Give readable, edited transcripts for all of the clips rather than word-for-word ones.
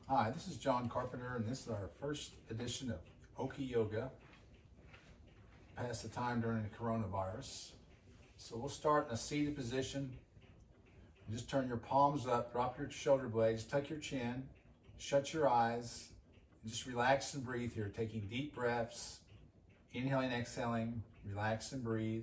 Hi, this is John Carpenter, and this is our first edition of Okie Yoga. Pass the time during the coronavirus. So we'll start in a seated position. Just turn your palms up, drop your shoulder blades, tuck your chin, shut your eyes, and just relax and breathe here, taking deep breaths, inhaling, exhaling, relax and breathe.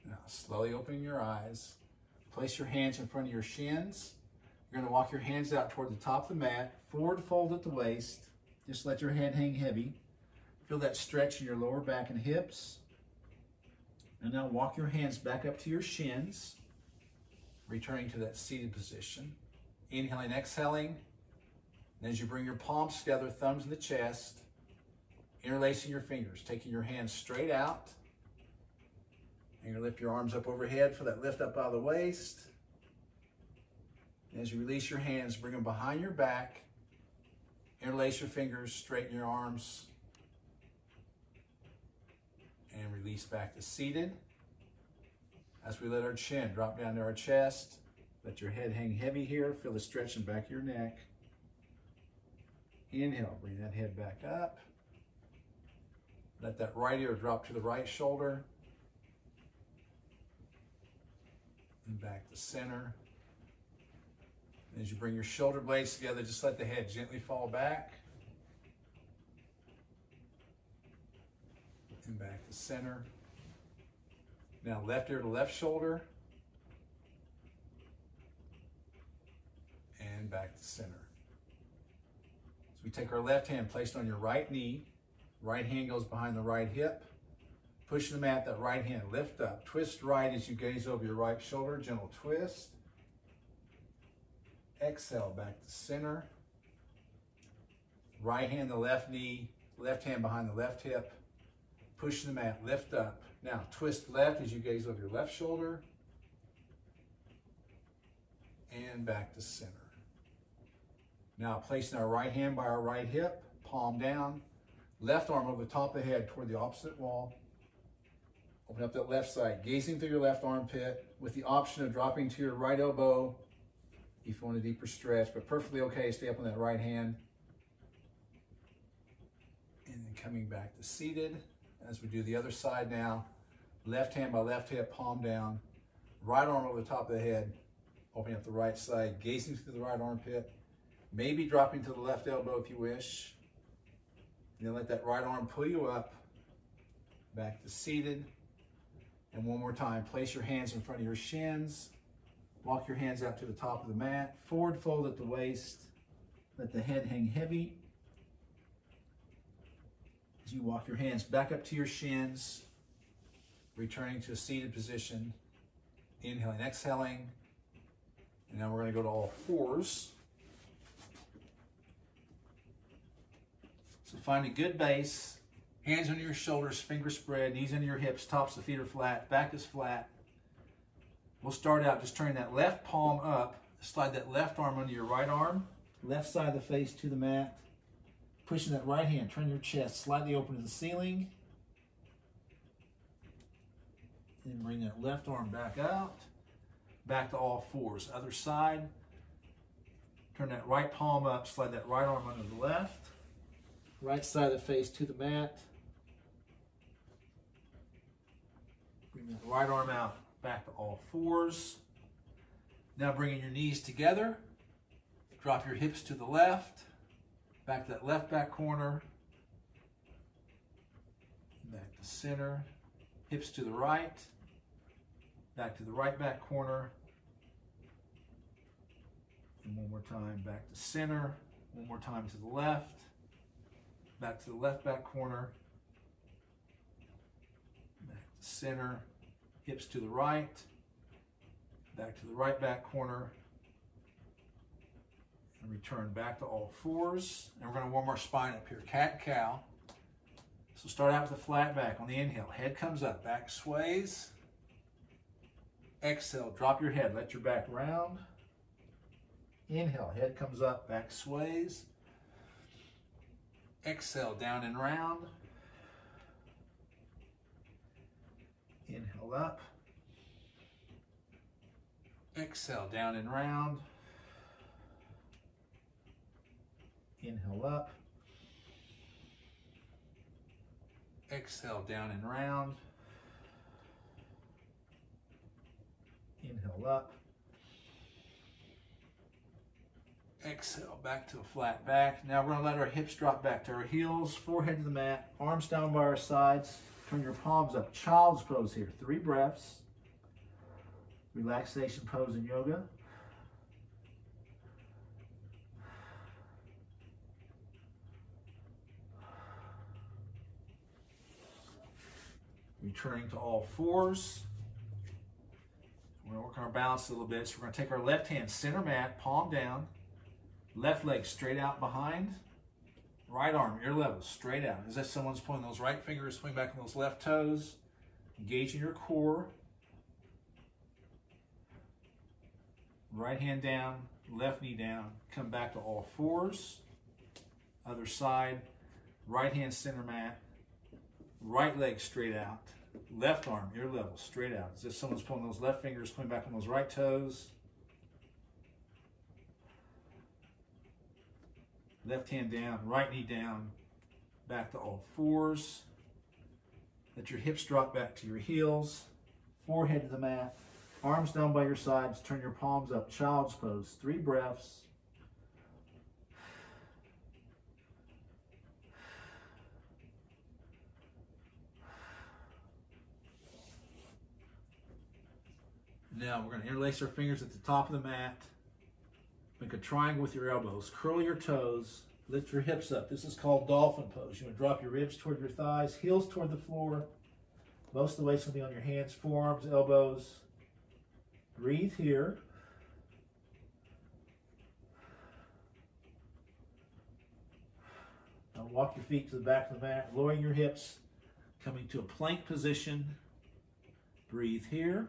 Now, slowly opening your eyes. Place your hands in front of your shins. You're going to walk your hands out toward the top of the mat, forward fold at the waist. Just let your head hang heavy. Feel that stretch in your lower back and hips. And now walk your hands back up to your shins, returning to that seated position. Inhaling, exhaling. And as you bring your palms together, thumbs in the chest, interlacing your fingers, taking your hands straight out. And you lift your arms up overhead for that lift up out of the waist. And as you release your hands, bring them behind your back. Interlace your fingers, straighten your arms. And release back to seated. As we let our chin drop down to our chest, let your head hang heavy here. Feel the stretch in the back of your neck. Inhale, bring that head back up. Let that right ear drop to the right shoulder. And back to center. And as you bring your shoulder blades together, just let the head gently fall back. And back to center. Now left ear to left shoulder. And back to center. So we take our left hand placed on your right knee. Right hand goes behind the right hip. Push the mat, that right hand, lift up. Twist right as you gaze over your right shoulder, gentle twist. Exhale, back to center. Right hand, the left knee, left hand behind the left hip. Push the mat, lift up. Now twist left as you gaze over your left shoulder. And back to center. Now placing our right hand by our right hip, palm down. Left arm over the top of the head toward the opposite wall. Open up that left side, gazing through your left armpit with the option of dropping to your right elbow if you want a deeper stretch, but perfectly okay, stay up on that right hand. And then coming back to seated as we do the other side now. Left hand by left hip, palm down. Right arm over the top of the head, opening up the right side, gazing through the right armpit. Maybe dropping to the left elbow if you wish. And then let that right arm pull you up, back to seated. And one more time, place your hands in front of your shins. Walk your hands out to the top of the mat. Forward fold at the waist. Let the head hang heavy. As you walk your hands back up to your shins, returning to a seated position. Inhaling, exhaling. And now we're going to go to all fours. So find a good base. Hands on your shoulders, fingers spread, knees under your hips, tops of the feet are flat, back is flat. We'll start out just turning that left palm up, slide that left arm under your right arm, left side of the face to the mat, pushing that right hand, turn your chest slightly open to the ceiling, and bring that left arm back out, back to all fours. Other side, turn that right palm up, slide that right arm under the left, right side of the face to the mat. Bring that right arm out, back to all fours. Now bringing your knees together. Drop your hips to the left. Back to that left back corner. Back to center. Hips to the right. Back to the right back corner. And one more time, back to center. One more time to the left. Back to the left back corner. Back to center. Hips to the right. Back to the right back corner. And return back to all fours. And we're going to warm our spine up here. Cat cow. So start out with a flat back on the inhale. Head comes up, back sways. Exhale, drop your head, let your back round. Inhale, head comes up, back sways. Exhale, down and round. Inhale up. Exhale, down and round. Inhale up. Exhale, down and round. Inhale up. Exhale, back to a flat back. Now we're going to let our hips drop back to our heels, forehead to the mat, arms down by our sides. Turn your palms up. Child's pose here. 3 breaths. Relaxation pose in yoga. Returning to all fours. We're going to work on our balance a little bit. So we're going to take our left hand, center mat, palm down. Left leg straight out behind. Right arm, ear level, straight out. As if someone's pulling those right fingers, swing back on those left toes. Engaging your core. Right hand down, left knee down. Come back to all fours. Other side. Right hand, center mat. Right leg straight out. Left arm, ear level, straight out. As if someone's pulling those left fingers, swing back on those right toes. Left hand down, right knee down, back to all fours. Let your hips drop back to your heels, forehead to the mat, arms down by your sides, turn your palms up, child's pose, 3 breaths. Now we're going to interlace our fingers at the top of the mat. Make a triangle with your elbows. Curl your toes. Lift your hips up. This is called dolphin pose. You want to drop your ribs toward your thighs, heels toward the floor. Most of the weight's going to be on your hands, forearms, elbows. Breathe here. Now walk your feet to the back of the mat, lowering your hips, coming to a plank position. Breathe here.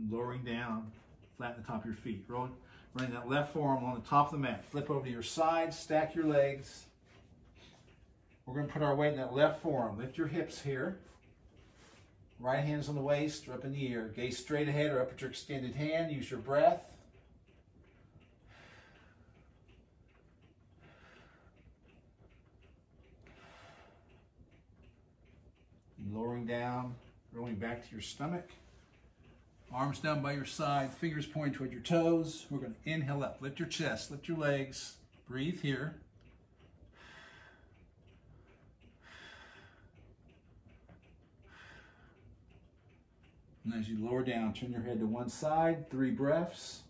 Lowering down, flatten the top of your feet. Running that left forearm on the top of the mat. Flip over to your side, stack your legs. We're going to put our weight in that left forearm. Lift your hips here. Right hand's on the waist or up in the air. Gaze straight ahead or up at your extended hand. Use your breath. Lowering down, rolling back to your stomach. Arms down by your side, fingers pointing toward your toes. We're going to inhale up, lift your chest, lift your legs, breathe here. And as you lower down, turn your head to one side, 3 breaths.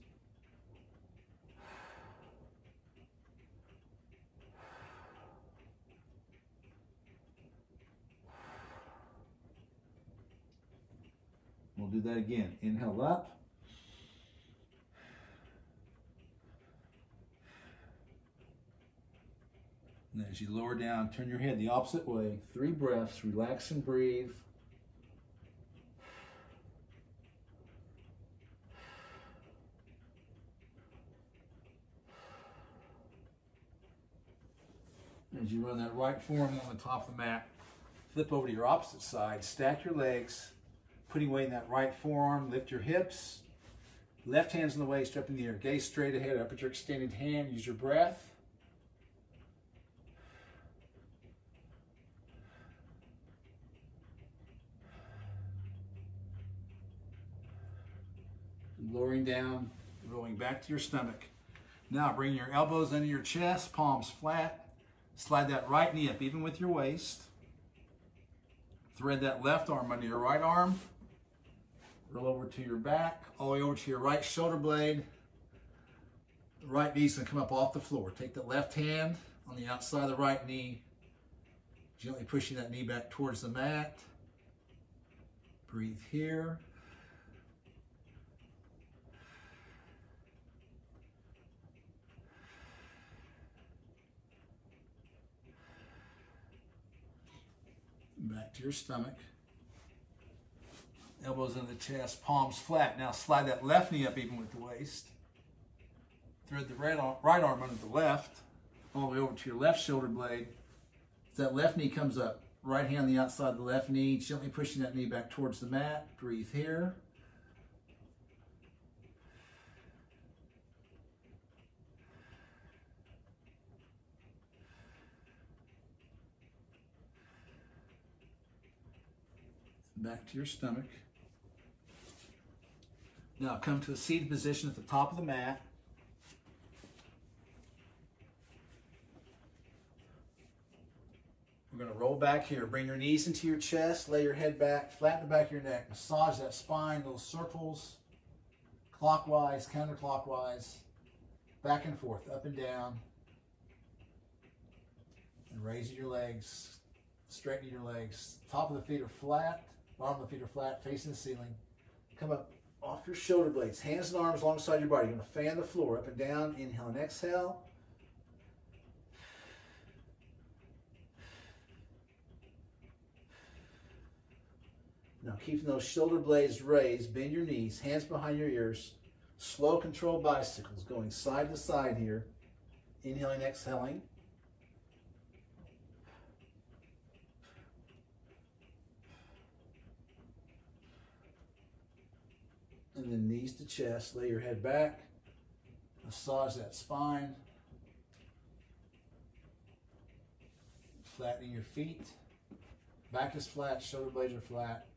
We'll do that again. Inhale up. And as you lower down, turn your head the opposite way. 3 breaths. Relax and breathe. As you run that right forearm on the top of the mat, flip over to your opposite side. Stack your legs. Putting weight in that right forearm, lift your hips. Left hand's in the waist, up in the air. Gaze straight ahead, up at your extended hand. Use your breath. Lowering down, rolling back to your stomach. Now bring your elbows under your chest, palms flat. Slide that right knee up, even with your waist. Thread that left arm under your right arm. Roll over to your back, all the way over to your right shoulder blade. The right knee's gonna come up off the floor. Take the left hand on the outside of the right knee, gently pushing that knee back towards the mat. Breathe here. Back to your stomach. Elbows in the chest, palms flat. Now slide that left knee up even with the waist. Thread the right arm under the left, all the way over to your left shoulder blade. As that left knee comes up, right hand on the outside of the left knee, gently pushing that knee back towards the mat. Breathe here. Back to your stomach. Now come to a seated position at the top of the mat. We're going to roll back here. Bring your knees into your chest, lay your head back, flatten the back of your neck, massage that spine, little circles, clockwise, counterclockwise, back and forth, up and down, and raising your legs, straightening your legs. Top of the feet are flat, bottom of the feet are flat, facing the ceiling. Come up off your shoulder blades, hands and arms alongside your body. You're going to fan the floor up and down, inhale and exhale. Now keeping those shoulder blades raised, bend your knees, hands behind your ears. Slow controlled bicycles going side to side here. Inhaling, exhaling. And then knees to chest, lay your head back. Massage that spine. Flattening your feet. Back is flat, shoulder blades are flat.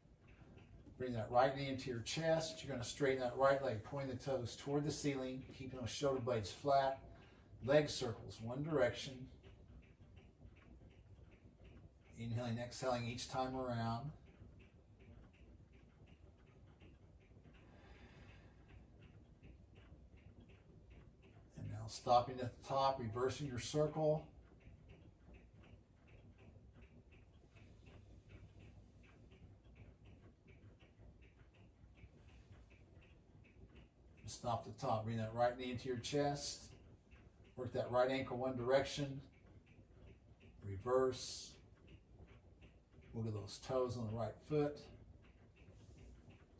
Bring that right knee into your chest. You're going to straighten that right leg, pointing the toes toward the ceiling, keeping those shoulder blades flat. Leg circles, one direction. Inhaling, exhaling each time around. And now stopping at the top, reversing your circle. Stop at the top. Bring that right knee into your chest. Work that right ankle one direction. Reverse. Move those toes on the right foot.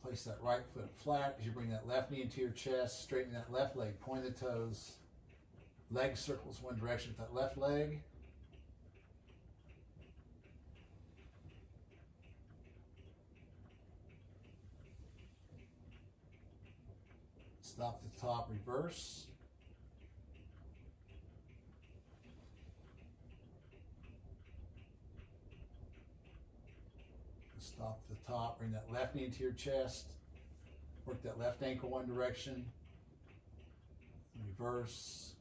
Place that right foot flat as you bring that left knee into your chest. Straighten that left leg. Point the toes. Leg circles one direction with that left leg. Stop at the top, reverse. Stop at the top, bring that left knee into your chest. Work that left ankle one direction. Reverse.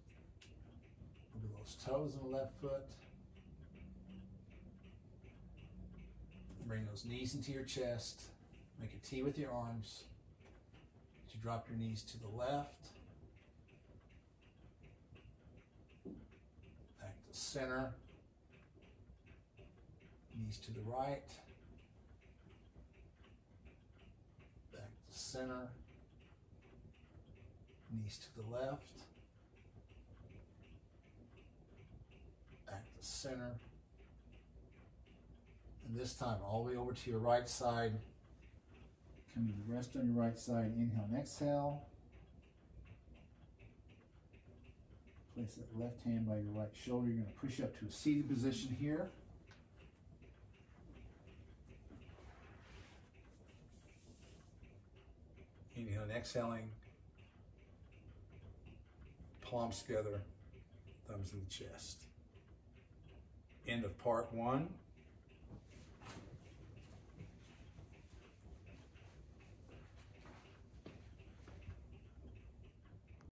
Move those toes on the left foot. Bring those knees into your chest. Make a T with your arms. You drop your knees to the left, back to center, knees to the right, back to center, knees to the left, back to center, and this time all the way over to your right side. Come to the rest on your right side, inhale and exhale. Place that left hand by your right shoulder. You're going to push up to a seated position here. Inhale and exhaling. Palms together, thumbs in the chest. End of part 1.